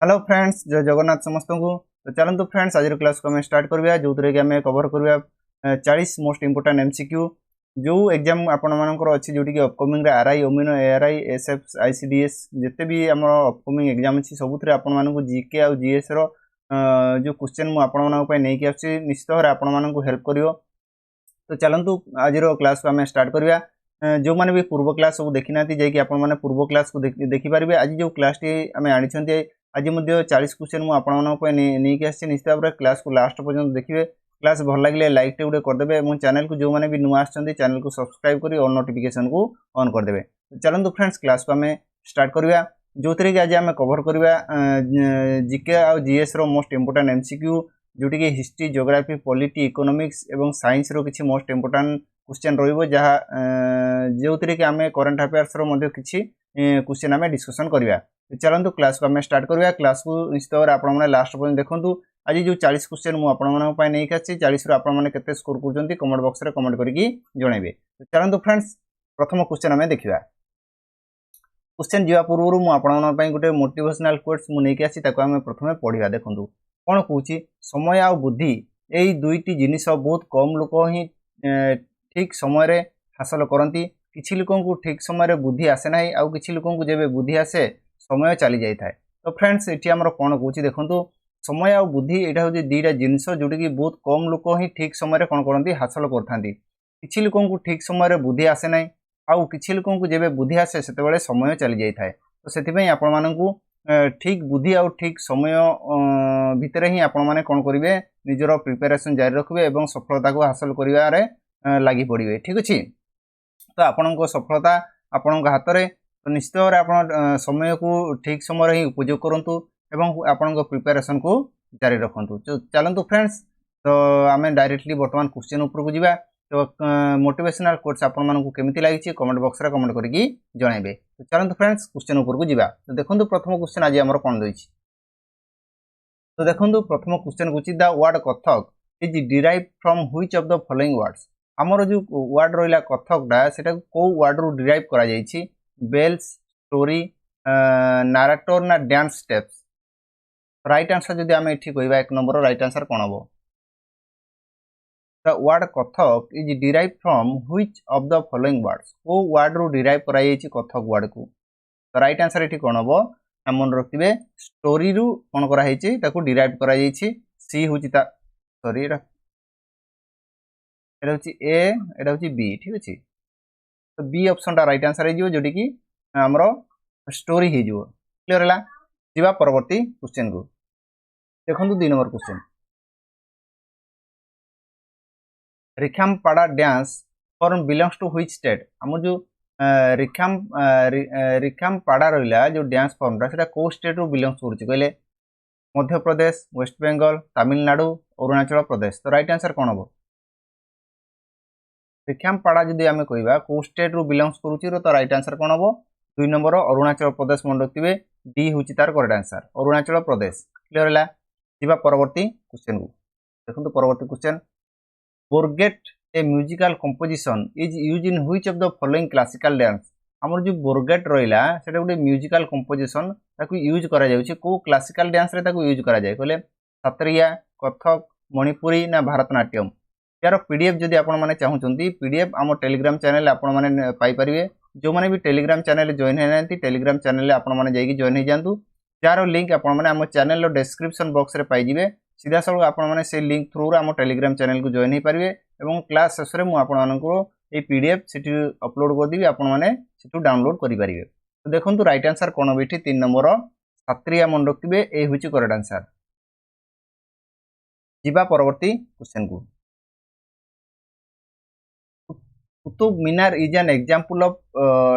Hello friends, जय जगन्नाथ समस्त को। तो चलते फ्रेंड्स आज क्लास को स्टार्ट करवा जो कि आम कवर करवा 40 मोस्ट इंपोर्टेंट एमसीक्यू जो एग्जाम आपण मानकर अच्छी जोटी कि अपकमिंग आरआई ओमिनो एआरआई एसएफ आईसीडीएस जिते भी आम अपकमिंग एग्जाम अच्छी सबुथ आपण जीके आ जीएस रो जो क्वेश्चन मुझे नहीं आसी निश्चित भाव आपण हेल्प कर। तो चलतु आज क्लास को आम स्टार्ट करवा जो मैंने भी पूर्व क्लास सब देखी ना जाकि आपने पूर्व क्लास को देखिपारे। आज जो क्लास टी आम आनी आज 40 क्वेश्चन मुझे नहीं आसी निश्चित भाव क्लास को लास्ट पर्यटन देखिए। क्लास भल लगे लाइक टे गोटे करदे और चैनल को जो मैंने भी नुआ चैनल को सब्सक्राइब कर और नोटिफिकेशन को ऑन करदे। चलतु फ्रेंड्स क्लास को आम स्टार्ट करवा जो थी कि आज आम कवर करवा जीके आ जीएस रो मोस्ट इंपोर्टेंट एमसीक्यू जोटी कि हिस्ट्री जियोग्राफी पॉलिटी इकोनॉमिक्स एवं साइंस रो किसी मोस्ट इंपोर्टेंट क्वेश्चन रो जहाँ जो थी कि आम करंट अफेयर्स रो किसी क्वेश्चन आम डिस्कसन करवा। चलतु क्लास को आम स्टार्ट करवा। क्लास को निश्चित भाव आपने लास्ट पर्यटन देखूँ। आज जो 40 क्वेश्चन मुझे नहीं आसी 40 रु आपने स्कोर कर कमेंट बॉक्स में कमेंट करके जनइबे। चलतु फ्रेंड्स प्रथम क्वेश्चन आम देखा। क्वेश्चन जावा पूर्व मुझे गोटे मोटिवेशनल कोट्स मुझे आसी आम प्रथम पढ़ा। देखूँ कौन कौन समय आ बुद्धि यही दुईटी जिनिस बहुत कम लोक ही ठीक समय हासिल करती। किसी लोक ठीक समय बुद्धि आसे ना आउ किसी लोक जब बुद्धि आसे समय चली जाए। तो फ्रेंड्स ये आमर कौन कौन देखूँ समय आ बुद्धि यहाँ हूँ दुईटा जिनस जोटी कि बहुत कम लोक ही ठीक समय कौन करती हासिल करते। किसी लोक ठीक समय बुद्धि आसे ना आउ किसी लोक जब बुद्धि आसे से समय चली जाए। तो से आपण ठीक बुद्धि आउ ठीक समय भितर ही आपण मैंने कौन करेंगे निजर प्रिपेरेसन जारी रखिए और सफलता को हासिल कर लगी पड़े। ठीक अच्छे तो आपण सफलता आपण हाथ में। तो निश्चित भाव आप समय को ठीक समय ही उपयोग करूँ एवं आपण प्रिपेरेसन को जारी रखु। तो चलतु फ्रेंड्स तो आम डायरेक्टली बर्तमान क्वेश्चन उपर को जावा। तो मोटिवेशनल कोट्स आपको केमती लगी कमेंट बॉक्स में कमेंट करके जनइबे। तो चलतु फ्रेंड्स क्वेश्चन उपर को जावा। तो देखो प्रथम क्वेश्चन आज आम कौन रही। तो देखो प्रथम क्वेश्चन कौन the word Kathak is derive from which of the following words. आमर जो वर्ड रहा कथकटा से कौ वर्ड रु डिराइव करा जायछि बेल्स स्टोरी नारेटर ना डांस स्टेप्स। राइट आंसर जदि आम ये कहवा एक नंबर राइट आंसर कौन हम। The word Kathak is derive from which of the following words को वर्ड रु डिराइव करा जायछि कथक वर्ड को। तो राइट आंसर ये कौन हम मन रखिए स्टोरी रु कौन कर डिराइव करा जायछि सी हूँ सॉरी एटा ए एटा हूँ बी। ठीक अच्छे तो बी ऑप्शन टा राइट आंसर हो जोटी कि आमर स्टोरी हो क्लियर है। जीवा परवर्ती क्वेश्चन को देखो 2 number question Rikhampada dance form belongs to which state. आम जो रिखामपाड़ा रहा जो डांस फॉर्मटा से कौ स्टेट रु बिलोंग्स कर मध्य प्रदेश वेस्ट बेंगल तमिलनाडु अरुणाचल प्रदेश। तो राइट आंसर कौन हम। रिखामपाड़ा जदि आम कहवा कौ स्टेट रु बिलोंग्स करुच्ची तो राइट आंसर कौन हम 2 नंबर अरुणाचल प्रदेश मन रखिए डी हूँ तार correct answer Arunachal Pradesh clear है। जीवा परवर्ती क्वेश्चन को देखो परवर्ती question Borgeet a musical composition is use in which of the following classical dance. आमर जो बोरगेट रहा से गोटे म्यूजिकल कंपोजिशन यूज करा को क्लासिकल डांस रे यूज करा जाए कहले सत्रिया कथक मणिपुरी ना भारतनाट्यम। यार पीडीएफ जदि आपण मैंने चाहूँगी पीडीएफ आम टेलीग्राम चैनल आपण मैंने पाइपर जो मैंने भी टेलीग्राम चैनल जॉइन होना टेलीग्राम चैनल आपण मैंने जॉइन हो जातु जार लिंक आपण चैनल डिस्क्रिप्शन बॉक्स में पाइबे सीधा साल आपण से लिंक थ्रू आम टेलीग्राम चैनल को जॉइन हो पारे और क्लास शेष में मुझे पीडीएफ से अपलोड करदेवी आपने डाउनलोड करेंगे। तो देखो राइट आंसर कौन हम ये 3 नंबर सत्रिया मन रखिए ये हूँ करेक्ट आंसर। जीवा परवर्ती क्वेश्चन को Qutub Minar is an example of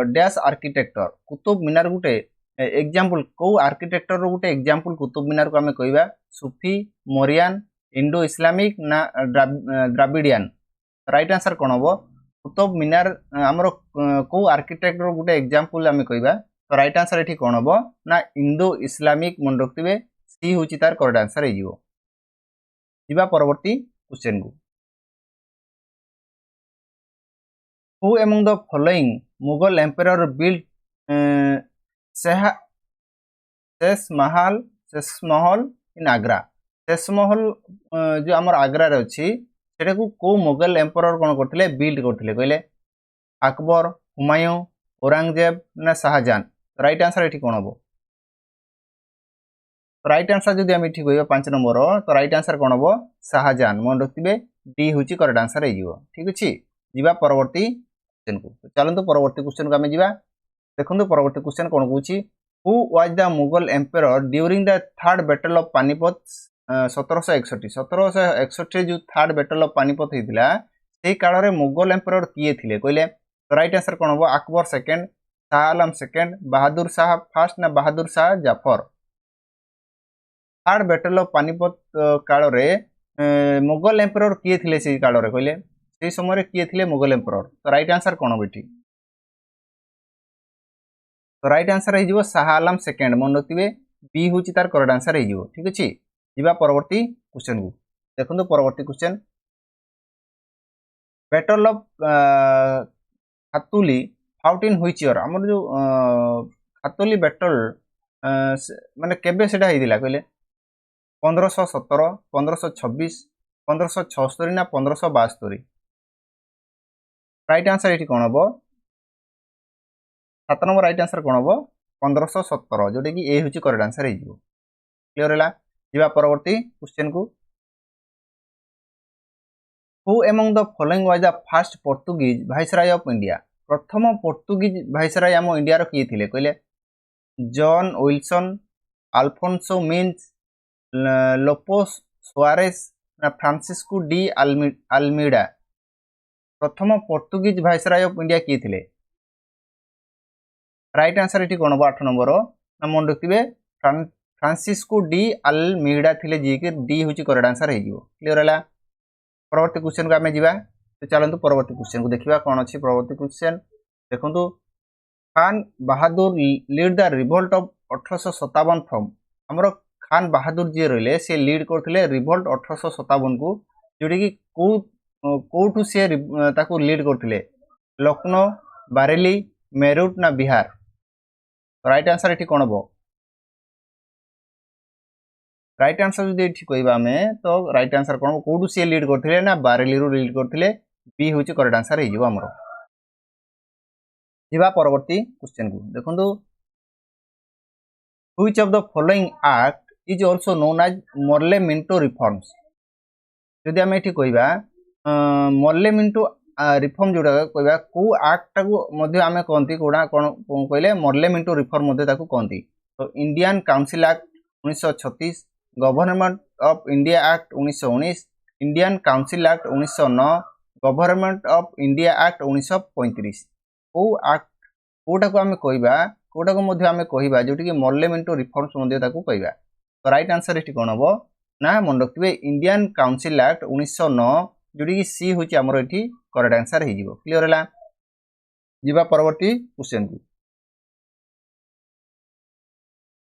dash architecture. Qutub Minar गोटे एग्जांपल को आर्किटेक्चर गोटे एग्जांपल कुतुब मीनार को आम कहवा सूफी मोरियान इंडो इस्लामिक ना द्राविडियन। राइट आंसर कौन हम कुतुब मीनार आमर को आर्किटेक्चर गोटे एग्जांपल आम कहवा। तो राइट आंसर ये कौन हम ना इंडो इस्लामिक मन रखिए सी हूँ तार करेक्ट आंसर हो। परवर्ती क्वेश्चन को Who among the following Mughal emperor built Shesh Mahal, शेष महल इन आग्रा शेष महल जो आमर आग्रा रे अछि सेटा को मोगल एम्परर कोन करथिले बिल्ड करथिले कहले अकबर हुमायूं औरंगजेब ना शाहजहां राइट आंसर एठी कोन हबो राइट आंसर जदि आम ये कह 5 नंबर तो राइट आंसर कौन हम शाहजहां मन रखिए डी हूँ करेक्ट आंसर हो ठीक अच्छे जीवा परवर्ती क्वेश्चन को चलते परवर्ती क्वेश्चन को आम जा देखो परवर्ती क्वेश्चन कौन कौन who was the Mughal ampere during the third battle of Panipat 1761 जो थर्ड बैटल ऑफ पानीपत होता से काल में मुगल एम्पेयर किए थे कहले तो राइट आंसर कौन हम Akbar second Shah Alam second Bahadur Shah first ना Bahadur Shah Zafar third battle of Panipat काल में मुगल एम्पेयर किए थे से काल में कहले से समय किए थे मुगल एम्पेयर तो राइट आंसर कौन हम ये तो राइट आंसर हो शाह आलम सेकेंड मन रखिए बी हूँ तार करेक्ट आंसर हो ठीक अच्छे जीवा परवर्ती क्वेश्चन को देखो परवर्ती question battle of Khatuli fought in which year आमर जो खातुली बैटल माने केबे सेटा हेदिला कहले 1517 1526 1576 ना 1572 राइट आंसर ये कौन हम 7 नंबर राइट आंसर कौन हम 1517 जोटा कि ए हूँ करेक्ट आंसर हो क्लियर है जीवा परवर्ती क्वेश्चन को who among the following was the first Portuguese viceroy of India प्रथम पोर्तुगीज वाइसराय आम इंडिया रो किए थिले कहले जॉन विल्सन अल्फोंसो मिन्स लोपोस सुआरेस ना फ्रांसिस्को डी अल्मीडा प्रथम पोर्तुगीज वाइसराय ऑफ इंडिया किए थिले राइट आंसर ये कौन हम 8 नंबर ना मन रखिए फ्रांसिस्को डी अल्मीडा थिले जी के डी हूँ करेक्ट आंसर हो क्लियर है परवर्ती क्वेश्चन को आम जा तो चलते परवर्ती क्वेश्चन को देखा कौन अच्छी परवर्ती क्वेश्चन देखो Khan Bahadur lead the revolt of 1857 from हमर खान बहादुर जी रहिले से लीड करथिले रिवोल्ट 1857 को जोड़ी कि कोठू से ताको लीड करथिले लखनऊ बारेली मेरठ ना बिहार राइट आंसर ये कौन हम राइट आंसर जो ये कहवा आम तो राइट आंसर कौन हम कौटू सी लीड करथिले ना बारेली रू लीड करथिले बी हूँ करेक्ट आंसर हो आमर जीवा परवर्ती क्वेश्चन को देखो which of the following act is also known as Morley Minto reforms जदि आम ये कहवा मोर्ले मिंटो रिफॉर्म जोटा कहवा को एक्टा को आम कहती कौड़ा कौन कहले मोर्ले मिंटो रिफॉर्म कहती तो Indian council act 1936 government of India act 1919 Indian council act 1909 government of India act 1935 को एक्ट कोटा को आम कहवा कोटा को आम कहवा जोटी कि मोर्ले मिंटो रिफॉर्म्स कहवा तो राइट आंसर ये कौन हम ना मन रखिए इंडियन काउंसिल एक्ट 1909 जोटी कि सी हूँ आमर ये करेक्ट आंसर हो क्लियर है जीवा परवर्ती क्वेश्चन को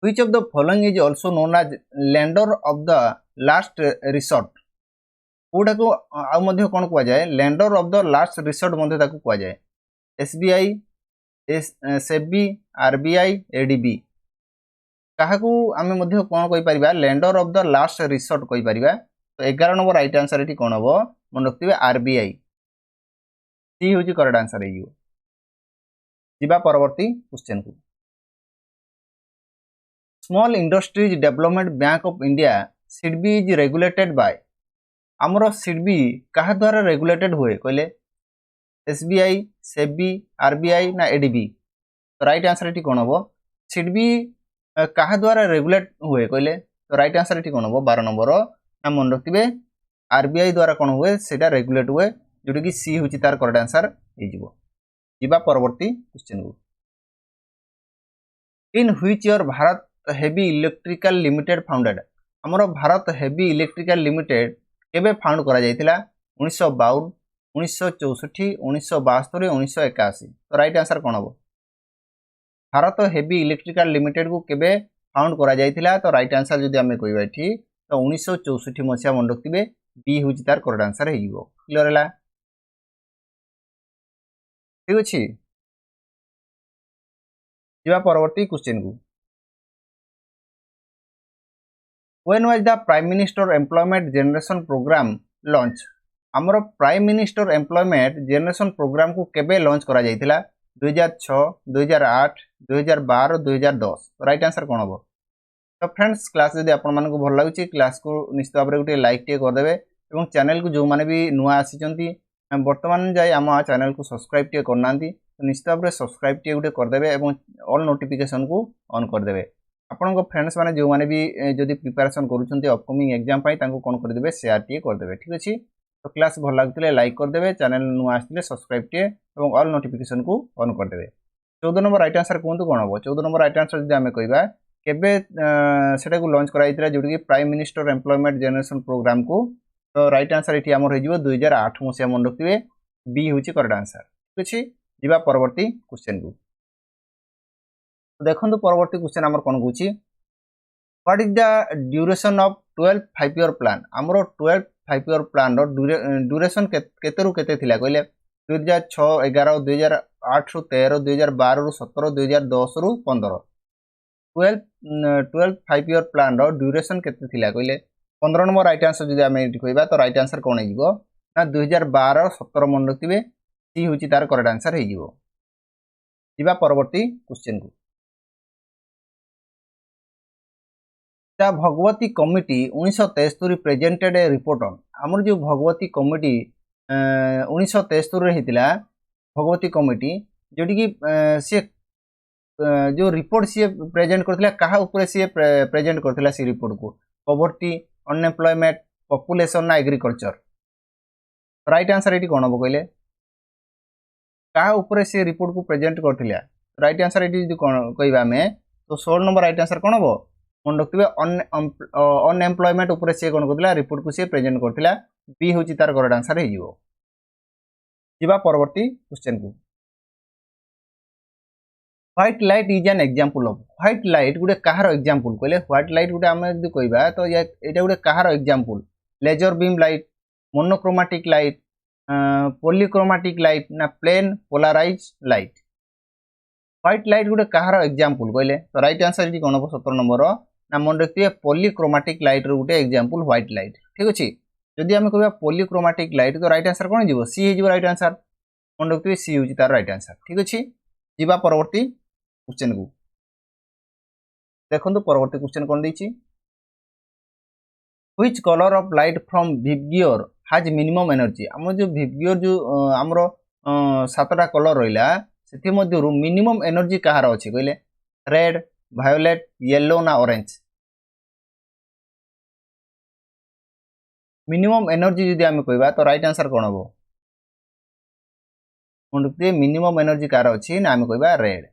which of the following is also known as lender of the last resort कोटा को आउ कौन कह जाए lender of the last resort कह जाए एसबीआई सेबी आरबीआई एडीबी क्या आम कौन कहीपर lender of the last resort कहीपर तो 11 नंबर राइट आंसर ये कौन हम मन रखिए आरबीआई सी हूँ करेक्ट आंसर हो जीवा परवर्ती क्वेश्चन को small industries development bank of India SIDBI is regulated by आमर सिडबी क्या द्वारा रेगुलेटेड हुए कहले एसबीआई सेबी आरबीआई ना एडीबी तो राइट आंसर ये कौन हम सिडबी क्या द्वारा रेगुलेट हुए कहले तो राइट आंसर ये कौन हम 12 नंबर ना मन रखिए आरबीआई द्वारा कौन हुए से रेगुलेट हुए जोटा कि सी हूँ तार करेक्ट आंसर हो परवर्ती क्वेश्चन को in which year Bharat heavy electrical limited founded आमर भारत हेवी इलेक्ट्रिकल लिमिटेड केबे फाउंड करा जायतिला 1952 1964 1972 1981 तो राइट आंसर कौन हम भारत हेवी इलेक्ट्रिकल लिमिटेड को केबे फाउंड करा जायतिला तो राइट आंसर जदि आम कहवा ये तो 1964 मसीहा मन रखिए बी हूँ तार करेक्ट आंसर हो क्लियर है ठीक अच्छे जीवा परवर्ती क्वेश्चन को when was the prime minister employment generation programme launch आमर prime minister employment generation programme को केबे लॉन्च करा जायतिला 2006 2008 2012 2010 राइट आंसर कोन हो तो फ्रेंड्स क्लास जदि आपण मानको भल लागुची क्लास को निश्चित भाव में गोटे लाइक टे कर देबे एवं चैनल को जो माने भी नुआ आसीचंती वर्तमान जाय आम चैनल को सब्सक्राइब टे करनांती तो निश्चित भाव में सब्सक्राइब टे गोटे कर देबे एवं ऑल नोटिफिकेशन को ऑन कर देबे आपन फ्रेंड्स माने जो माने भी जदि प्रिपरेशन करूछंती अपकमिंग एग्जाम पाई तांको कोन कर देबे शेयर टे कर देबे ठीक अछि तो क्लास भल लागतिले लाइक कर देबे चैनल नुआ आसीले सब्सक्राइब टे एवं ऑल नोटिफिकेशन को ऑन कर देबे 14 नंबर राइट आंसर कोन कोन हो 14 नंबर राइट आंसर जदि हमें कहबा केबे सेटा को लॉन्च कराइतरा जोटी prime minister employment generation programme को तो राइट आंसर एठी हमर हो जिवो 2008 मसिया मन रखिबे बी होची करेक्ट आंसर ठीक अछि जिबा परवर्ती क्वेश्चन को तो देखंतु परवर्ती क्वेश्चन हमर कोन गुची what is the duration of 12 5 year plan हमरो 12 5 ईयर प्लान रो ड्यूरेशन केतेरु केते थिला कहले 2006 11 2008 रु 13 2012 रु 17 2010 रु 15 12 5 ईयर प्लान रो ड्यूरेशन केते थिला कहले 15 नंबर राइट आंसर जदि आमे एठी कहबा तो राइट आंसर कोन हेजिवो ना 2012 17 मन रखिबे सी होची तार करेक्ट आंसर हेजिवो जिबा परवर्ती क्वेश्चन को the Bhagwati committee 1973 presented A report on हमर जो भगवती कमिटी 1973 रे हितिला भगवती कमिटी जोटी की से जो रिपोर्ट सी प्रेजेंट करथिला कहा ऊपर सी प्रेजेंट करथिला सी रिपोर्ट को पॉवर्टी अनएम्प्लॉयमेंट पॉपुलेशन ना एग्रीकल्चर राइट आंसर एटी कोन हो कहले कहा ऊपर से रिपोर्ट को प्रेजेंट करथिला राइट आंसर एटी जदि कहबा हमें तो 16 नंबर राइट आंसर कोन हो मन रखिबे अनएम्प्लॉयमेंट ऊपर से कोन करथिला रिपोर्ट को से प्रेजेंट करथिला बी होची तार करेक्ट आंसर हे जिवो जिबा परवर्ती क्वेश्चन को white light is an example of white light गुटे कहार एग्जांपल कहले व्हाइट लाइट गुटे आमे जदि कहबा तो एटा गुटे कहार example laser beam light monochromatic light polychromatic light ना plane polarise light white light गुटे कहार एग्जांपल कहले तो राइट आंसर इटी कोन हो 17 नंबर ना मन रखिए पॉलीक्रोमैटिक लाइट रो गुटे एग्जांपल व्हाइट लाइट ठीक अछि जदि आमे कहबा पॉलीक्रोमैटिक लाइट तो राइट आंसर कोन जिवो सी हे जिवो राइट आंसर मन रखिए सी होची तार राइट आंसर ठीक अछि जिबा परवर्ती क्वेश्चन को देखंतु परवर्ती क्वेश्चन कोन दैछि which colour of light from विवगियर हैज मिनिमम एनर्जी हम जो विवगियर जो हमरो सातटा कलर रहिला सेति मध्यरु मिनिमम एनर्जी कहार अछि कहले रेड वायोलेट येलो ना ऑरेंज मिनिमम एनर्जी जदि हम कहबा तो राइट आंसर कोन हो मुंडते मिनिमम एनर्जी कार अछि ना हम कहबा रेड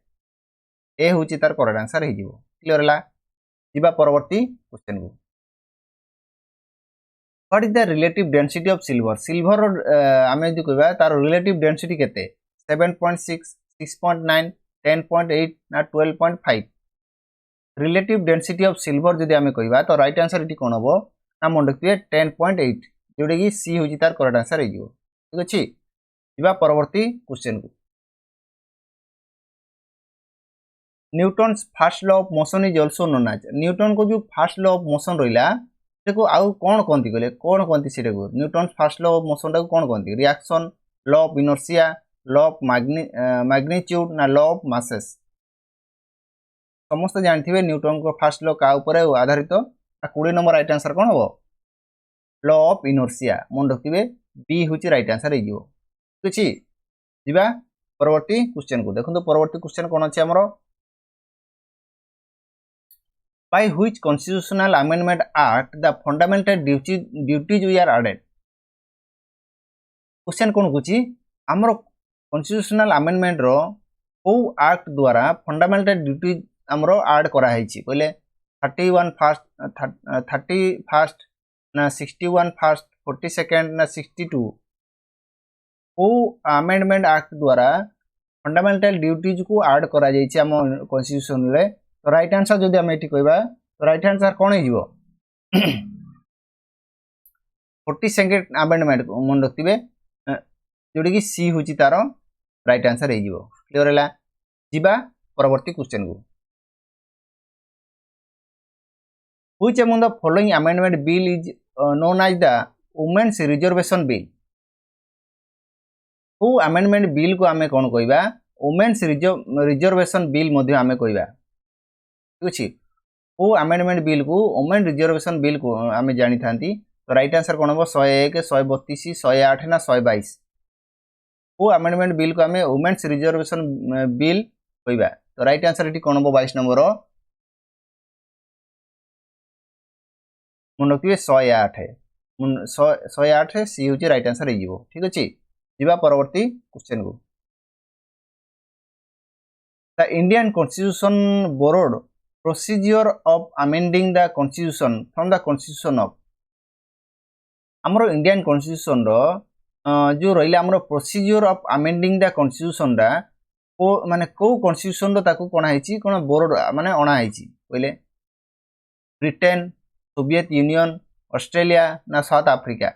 ए होची तार करेक्ट आंसर हे जिवो क्लियर हला जिबा परवर्ती क्वेश्चन को what is the relative density of silver silver आमे जदि कहबा तार रिलेटिव डेंसिटी केते 7.6 6.9 10.8 ना 12.5 रिलेटिव डेंसिटी ऑफ सिल्वर जदि आमे कहबा तो राइट आंसर इटी कोन हो ना मन रखिए 10.8 जोडे की सी होची तार करेक्ट आंसर हे जिवो ठीक अछि जिबा परवर्ती क्वेश्चन को Newton's first law of motion is also known as Newton को जो फर्स्ट लॉ ऑफ मोशन रहिला देखो आउ कोन कोंती कहले कोन कोंती सेटा को Newton's first law of motion टा कोन कोंती reaction law of inertia law of magnitude ना लॉ ऑफ मासेस समस्त जानथिबे न्यूटन को फर्स्ट लॉ का ऊपर आधारित 20 नंबर राइट आंसर कोन हो लॉ ऑफ इनर्शिया मन रखिबे बी होची राइट आंसर हे जिवो किछि जिबा परवर्ती क्वेश्चन को देखंतु परवर्ती क्वेश्चन कोन अछि हमरो by which constitutional amendment act the fundamental duties we are added question कोन कुछि हमरो constitutional amendment रो ओ एक्ट द्वारा फंडामेंटल ड्यूटीज हमरो ऐड करा हैछि कहले 31 फर्स्ट ना 61 फर्स्ट 42 ना 62 ओ अमेंडमेंट एक्ट द्वारा फंडामेंटल ड्यूटीज को ऐड करा जायछि हम कॉन्स्टिट्यूशन रे तो राइट आंसर जदि हम एठी कहबा तो राइट आंसर कोन हिजो 42 अमेंडमेंट मन रखिबे जोडी की सी होची तारो राइट आंसर हिजो क्लियर हला जिबा परवर्ती क्वेश्चन को Which among the following amendment bill is known as the Women's Reservation Bill? Who amendment bill को आमे कौन कहबा Women's Reservation Bill मध्य आमे कहबा ठीक अछि Who amendment bill को Women Reservation Bill को आमे जानि थांती तो राइट आंसर कोन हो 101 132 108 ना 122 Who amendment bill को आमे Women's Reservation Bill कहबा तो राइट आंसर एटी कोन हो 22 नंबर मन रखिए 108 सी हूँ राइट आंसर हो ठीक अच्छे जीवा परवर्ती क्वेश्चन को the Indian constitution board procedure of amending the constitution from the constitution of हमरो इंडियन कॉन्स्टिट्यूशन रो जो रहिला हमरो procedure of amending the constitution दा को माने को कॉन्स्टिट्यूशन रो ताकू कोना हिची कोन बोर्ड माने अणा हिची कहले ब्रिटेन सोवियत यूनियन ऑस्ट्रेलिया ना साउथ अफ्रीका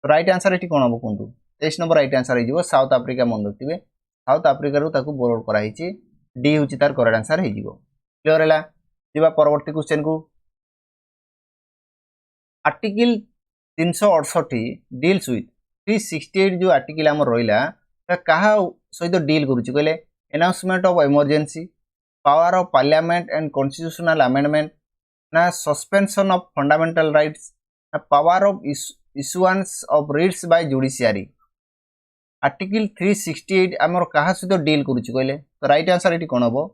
राइट आंसर एटी कोन हो कोंतु 23 नंबर राइट आंसर हिजो साउथ अफ्रीका मन रखिबे साउथ अफ्रीका रो ताकू बोर्ड करा हिची डी हुची तार करेक्ट आंसर हिजो क्लियर हैला जीवा परवर्ती क्वेश्चन को आर्टिकल 368 डील्स विथ 368 जो आर्टिकल हमर रहिला त कहा सहित डील करूची कहले announcement of emergency power of parliament and constitutional amendment ना सस्पेंशन ऑफ फंडामेंटल राइट्स ना power of issuance of writs by judiciary article 368 हमर कहा सहित डील करूची कहले तो राइट आंसर एटी कोन हो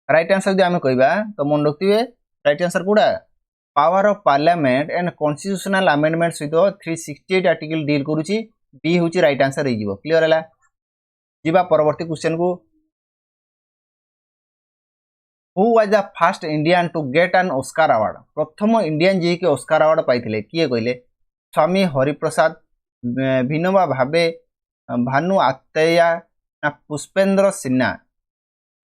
राइट आंसर जे हमें कहबा तो मन रखिबे राइट आंसर कोडा power of parliament and constitutional amendment सहित 368 आर्टिकल डील करूची डी होची राइट आंसर हिजिवो क्लियर हैला जीवा परवर्ती क्वेश्चन को who was the first Indian to get an Oscar award प्रथम इंडियन जी के ऑस्कार अवार्ड पाइथिले किए कहले स्वामी हरिप्रसाद विनोबा भावे भानु आत्रेय ना पुष्पेंद्र सिन्हा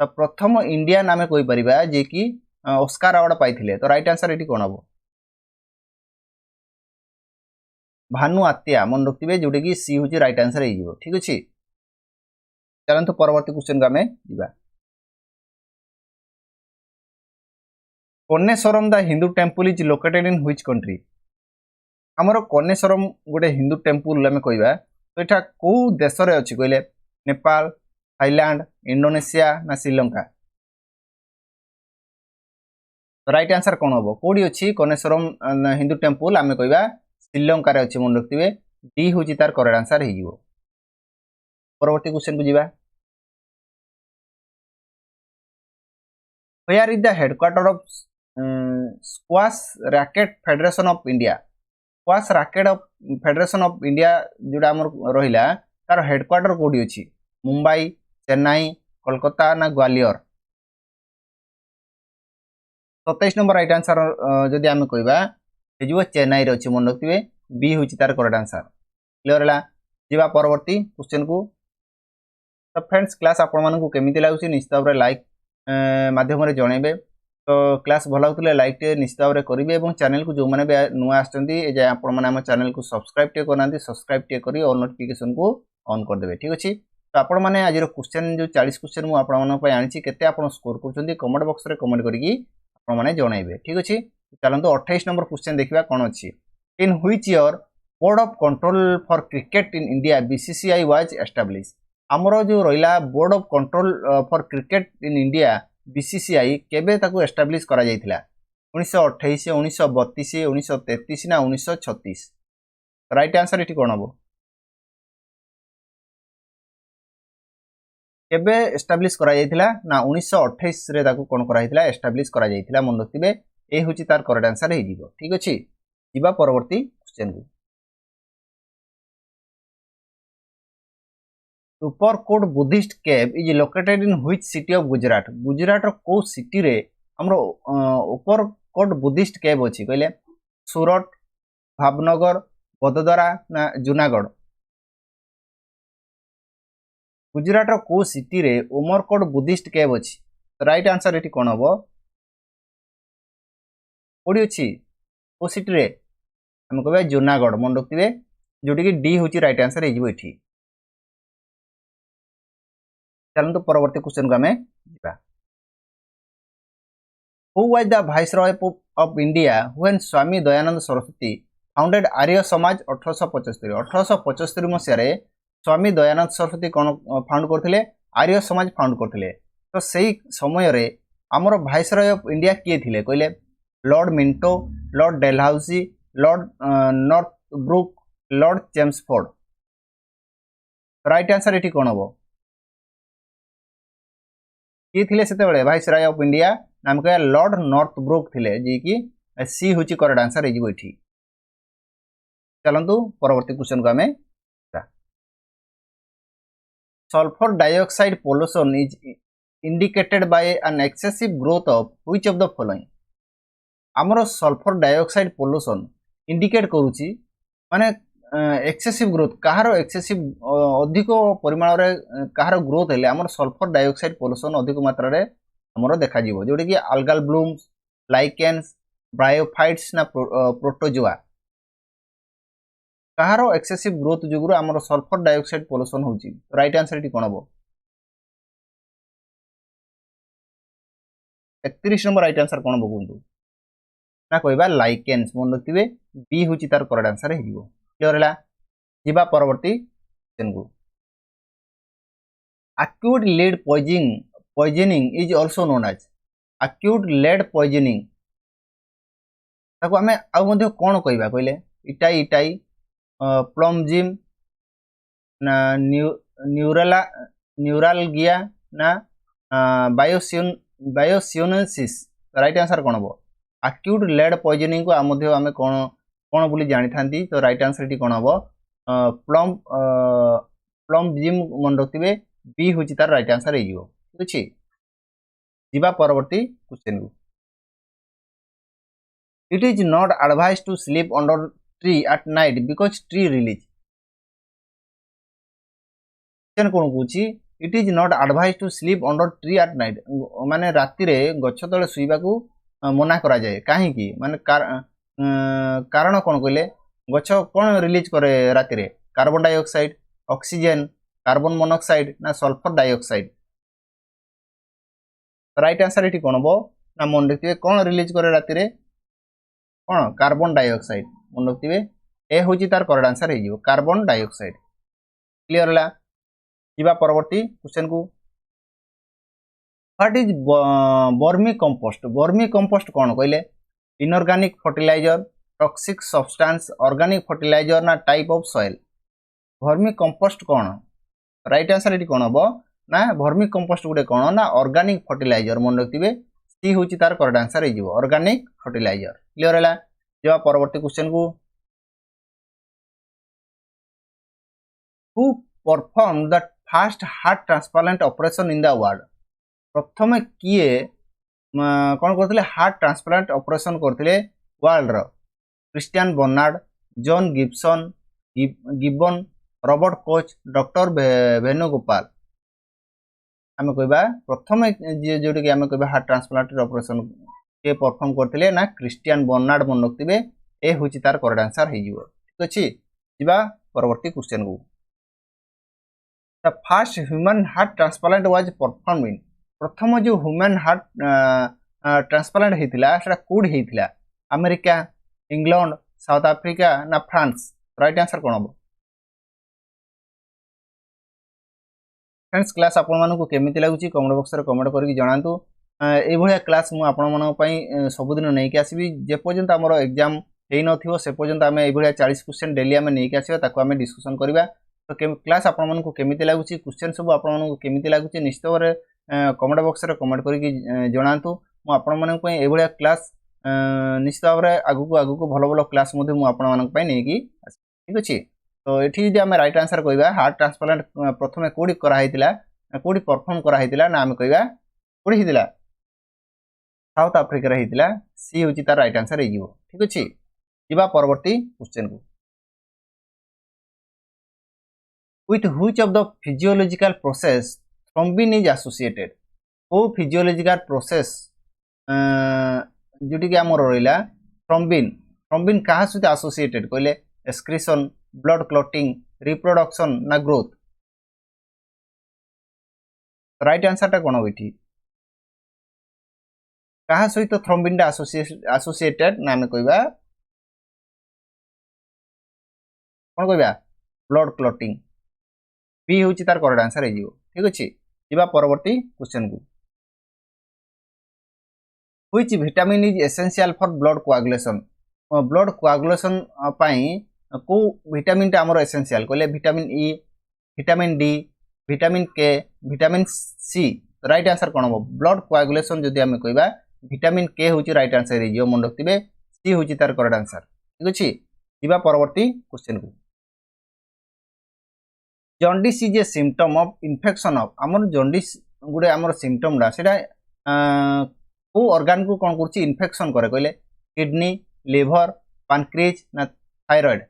तो प्रथम इंडियन आमे कहि परिबा जे कि ऑस्कार अवार्ड पाइथिले तो राइट आंसर एटी कोन हो भानु आत्रेय मन रखिबे जोटे कि सी होची राइट आंसर हिजिवो ठीक अछि चलंतु परवर्ती क्वेश्चन को आमे दिबा Koneswaram the Hindu temple is located in which country हमरो कन्नेश्वरम गोटे हिंदू टेम्पल आमे कहबा तो एटा को देश रे अछि कहले नेपाल थाईलैंड इंडोनेशिया ना श्रीलंका तो राइट आंसर कोन होबो कोडी अछि कन्नेश्वरम हिंदू टेम्पल आमे कहबा श्रीलंका रे अछि मन रखिबे डी होची तार करेक्ट आंसर हिजिवो परवर्ती क्वेश्चन को जीवा Where is the headquarter of Squash Racket Federation of India? Squash Racket of Federation of India जोड़ा हमर रहिला तार हेडक्वार्टर कोडी अछि मुंबई चेन्नई कोलकाता ना ग्वालियर 27 नंबर राइट आंसर जदि हम कहबा हेजो चेन्नई रे अछि मन रखिबे बी होछि तार करेक्ट आंसर क्लियर हला जीवा परवर्ती क्वेश्चन को तो फ्रेंड्स क्लास आपण मानन को केमिति लागुछि निश्चित भाबरे लाइक माध्यम रे जणेबे तो क्लास भला होतले लाइक टे निश्चित भाबरे करिवे एवं चैनल को जो माने नुआ आछंती ए जे आपण माने हम चैनल को सब्सक्राइब टे करनांती सब्सक्राइब टे करी और नोटिफिकेशन को ऑन कर देबे ठीक अछि तो आपण माने आज रो क्वेश्चन जो 40 क्वेश्चन मु आपण माने पय आनिछि केते आपण स्कोर करछंती कमेंट बॉक्स रे कमेंट करिकी आपण माने जणेबे ठीक अछि चलंतो 28 नंबर क्वेश्चन देखिबा कोन अछि in which year board of control for cricket in India BCCI was establish हमरो जो रहिला board of control for cricket in India BCCI केबे ताकू एस्टैब्लिश करा जायतिला 1928 1932 1933 ना 1936 राइट आंसर एठी कोन हबो केबे एस्टैब्लिश करा जायतिला ना 1928 रे ताकू कोन करा जायतिला एस्टैब्लिश करा जायतिला मन रखिबे ए होची तार करेक्ट आंसर हे जिवो ठीक अछि जिबा परवर्ती क्वेश्चन को Uparkot Buddhist cave is located in which city of Gujarat Gujarat रो को सिटी रे हमरो उपरकोट बुद्धिस्ट केव अछि कहले सूरत भावनगर बडोदरा ना जूनागढ़ गुजरात रो को सिटी रे उमरकोट बुद्धिस्ट केव अछि राइट आंसर एठी कोन हबो कोडी अछि को सिटी रे हम कहबे जूनागढ़ मन रखिबे जोटी कि डी होची राइट आंसर हे जिवो एठी चलନ୍ତୁ परवर्ती क्वेश्चन को आमे जिबा who was the viceroy of India when Swami Dayanand Saraswati founded Arya Samaj 1875 मसीह स्वामी दयानंद सरस्वती कौन फाउंड करथिले आर्य समाज फाउंड करथिले तो सही समय रे आमर वाइसरॉय ऑफ इंडिया किए थिले कहले Lord Minto Lord Dalhousie Lord Northbrook Lord Chelmsford right answer एठी कोन हबो किए थिले सेते बेले वाइसरॉय ऑफ इंडिया नाम कह लॉर्ड नॉर्थ ब्रुक थिले जी की सी होची करेक्ट आंसर हे एठी चलंतु परवर्ती क्वेश्चन को हमें sulphur dioxide pollution is indicated by an excessive growth of which of the following आमर सल्फर डाइऑक्साइड पोल्यूशन इंडिकेट करूची माने एक्सेसिव ग्रोथ कहार एक्सेसिव अधिक परिमाण रे कहार ग्रोथ हेले आमर सल्फर डाइऑक्साइड पोल्यूशन अधिक मात्रा रे हमरो देखा जीवो जोडी कि अल्गाल ब्लूम्स लाइकेन्स ब्रायोफाइट्स ना प्रोटोजोआ कहार एक्सेसिव ग्रोथ जुगुरु आमर सल्फर डाइऑक्साइड पोल्यूशन होची राइट आंसर एटी कोन हबो 31 नंबर राइट आंसर कोन हबो कोंतु ना कहबा लाइकेन्स मन रखिबे बी होची तार करेक्ट आंसर हेजिवो क्लियर हला जिबा परवर्ती क्वेश्चन को acute lead poisoning is also known as acute lead poisoning ताको हमें आ मध्ये कोन कहबा कहले इटाई प्लम्जिम ना न्यूरालगिया ना बायोसियोनेसिस राइट आंसर कोन हबो acute lead poisoning को आमध्ये हमें कोन बोली जानि थांती तो राइट आंसर एटी कोन हबो प्लम्जिम मन रखिबे बी होची तार राइट आंसर हेजिवो ठीक अछि जिबा परवर्ती क्वेश्चन को it is not advised to sleep under tree at night because tree release cane cone Kuchi it is not advised to sleep under tree at night माने राति रे गछ तळे सुइबा को मना करा जाय काहे की माने कारण कोन कहले गछ कोन रिलीज करे राति रे carbon dioxide oxygen carbon monoxide ना सल्फर डाइऑक्साइड राइट आंसर एठी कोन हबो ना मन रखिबे कोन रिलीज करे राति रे कोन कार्बन डाइऑक्साइड मन रखिबे ए होची तार करेक्ट आंसर हे जिवो कार्बन डाइऑक्साइड क्लियर हला जिबा परवर्ती क्वेश्चन को व्हाट इज वर्मी कंपोस्ट कोन कहले inorganic fertiliser toxic substance organic fertiliser ना type of soil vermi compost कोन राइट आंसर एटी कोन हबो ना वर्मी कंपोस्ट गुडे कोन ना ऑर्गेनिक फर्टिलाइजर मन रखिबे सी होची तार करेक्ट आंसर हे जिवो ऑर्गेनिक फर्टिलाइजर क्लियर हला जेबा परवर्ती क्वेश्चन को who perform the first heart transplant operation in the world प्रथम किए कोन करथिले हार्ट ट्रांसप्लांट ऑपरेशन करथिले वर्ल्ड रो Christian Barnard John Gibbon Robert Koch doctor Venugopal आमे कहबा प्रथम जोडी के आमे कहबा हार्ट ट्रांसप्लांट ऑपरेशन के परफॉर्म करथिले ना क्रिस्टियन बर्नार्ड मन रखतिबे ए होची तार करेक्ट आंसर हे जिवो ठीक अछि जिबा परवर्ती क्वेश्चन को the first human heart transplant was performed in प्रथम जो ह्यूमन हार्ट ट्रांसप्लांट हेतिला सेटा कोड हेतिला अमेरिका इंग्लैंड साउथ अफ्रीका ना फ्रांस राइट आंसर कोन हबो फ्रेंड्स क्लास आपण मानको केमिति लागुची कमेंट बॉक्स रे कमेंट करके जणांतु ए भलिया क्लास मु आपण मानको पई सबुदिन नै के आसीबी जे पर्यंत हमर एग्जाम हेइ नथिवो से पर्यंत हमें ए भलिया 40 क्वेश्चन डेली हमें नै के आसीबा ताको हमें डिस्कशन करबा तो क्लास आपण मानको केमिति लागुची क्वेश्चन सब आपण मानको केमिति लागुची निश्चित रे कमेंट बॉक्स रे कमेंट करके जणांतु मु आपण मानको पई ए भलिया क्लास निश्चित रे आगु भलो भलो क्लास मध्ये मु आपण मानको पई नै की ठीक अछि तो एठी जे हमें राइट आंसर कहबा हार्ट ट्रांसप्लांट प्रथमे कोडी करा हैतिला कोडी परफॉर्म करा हैतिला ना हमें कहबा कोडी हितिला साउथ अफ्रीका रे हितिला सी होची तार राइट आंसर हे जिवो ठीक अछि जिबा परवर्ती क्वेश्चन को with which of the physiological process thrombin is associated O physiological process जोटी के हमर रहिला थ्रोम्बिन कहा सहित एसोसिएटेड कहले एक्सक्रीशन ब्लड क्लॉटिंग रिप्रोडक्शन ना ग्रोथ राइट आंसर टा कोन होइठी कहा सहित थ्रोम्बिन टा एसोसिएटेड ना हमें कहबा कोन कहबा ब्लड क्लॉटिंग बी होची तार करेक्ट आंसर हे जिवो ठीक अछि जिबा परवर्ती क्वेश्चन को which vitamin is essential for blood coagulation blood coagulation पाई को विटामिन टा हमर एसेंशियल कहले vitamin E vitamin D vitamin K vitamin C right answer कोन हो ब्लड कोआगुलेशन जदि हमें कहबा विटामिन के होची राइट आंसर हे जिवो मन रखिबे सी होची तार करेक्ट आंसर ठीक अछि जिबा परवर्ती क्वेश्चन को jaundice is a symptom of infection of हमर जॉन्डिस गुडे हमर सिम्पटम डा सेटा को ऑर्गन को कोन करछि इन्फेक्शन करे कहले किडनी लिवर पैनक्रियाज ना थायराइड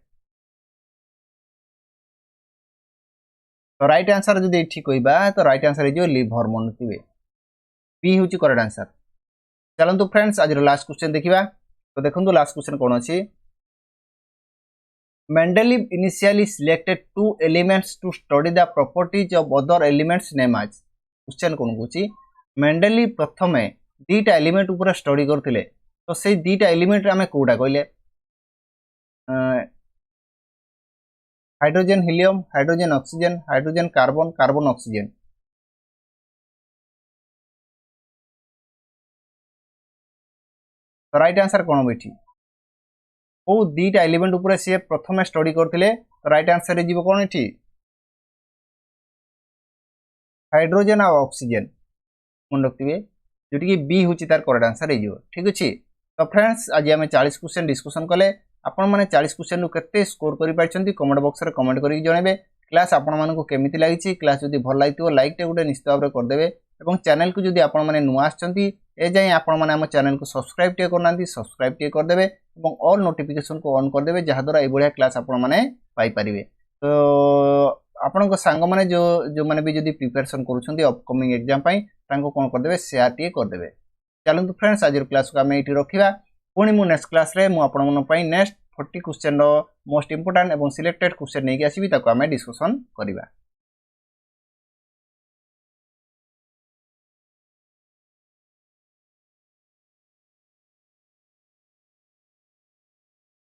तो राइट आंसर जदि ठीक कहबा तो राइट आंसर जो लिवर मन रखिबे बी होची करेक्ट आंसर चलंतु फ्रेंड्स आज लास्ट क्वेश्चन देखिबा तो देखंतु लास्ट क्वेश्चन कोन अछि Mendeleev initially selected two elements to study the properties of other elements named as question कोन गुची मेंडेलीव प्रथमे दीटा एलिमेंट ऊपर स्टडी करथिले तो से दीटा एलिमेंट हमें कोडा कहले hydrogen helium hydrogen oxygen hydrogen carbon carbon oxygen तो राइट आंसर कोन बैठी ओ दीटा एलिमेंट ऊपर से प्रथमे स्टडी करथिले तो राइट आंसर जीव कोन एठी हाइड्रोजन और ऑक्सीजन मन रखिबे जोटी कि बी होची तार करेक्ट आंसर हे जीव ठीक अछि तो फ्रेंड्स आज हम 40 क्वेश्चन डिस्कशन कले आपण माने 40 क्वेश्चन नु केते स्कोर करि पाइछंती कमेंट बॉक्स रे कमेंट करि जणेबे क्लास आपण मानकु केमिति लागिछि क्लास जदि भल लागितो लाइक टे गुटे निश्चित भाबरे कर देबे एवं चैनल को जदि आपण माने नुआ आछंती ए जाय आपण माने हम चैनल को सब्सक्राइब टे करनांती सब्सक्राइब टे कर देबे एवं ऑल नोटिफिकेशन को ऑन कर देबे जहा द्वारा ए बढिया क्लास आपण माने पाई परिबे तो आपण को सांग माने जो माने भी जदि प्रिपरेशन करूछंती अपकमिंग एग्जाम पई तांको कोन कर देबे शेयर टे कर देबे चलंतु फ्रेंड्स आज क्लास को हम एठी रखिबा पुणी मु नेक्स्ट क्लास रे मु आपण मन पई नेक्स्ट 40 क्वेश्चन रो मोस्ट इंपोर्टेंट एवं सिलेक्टेड क्वेश्चन नै के आसीबी ताको हम डिस्कशन करिबा।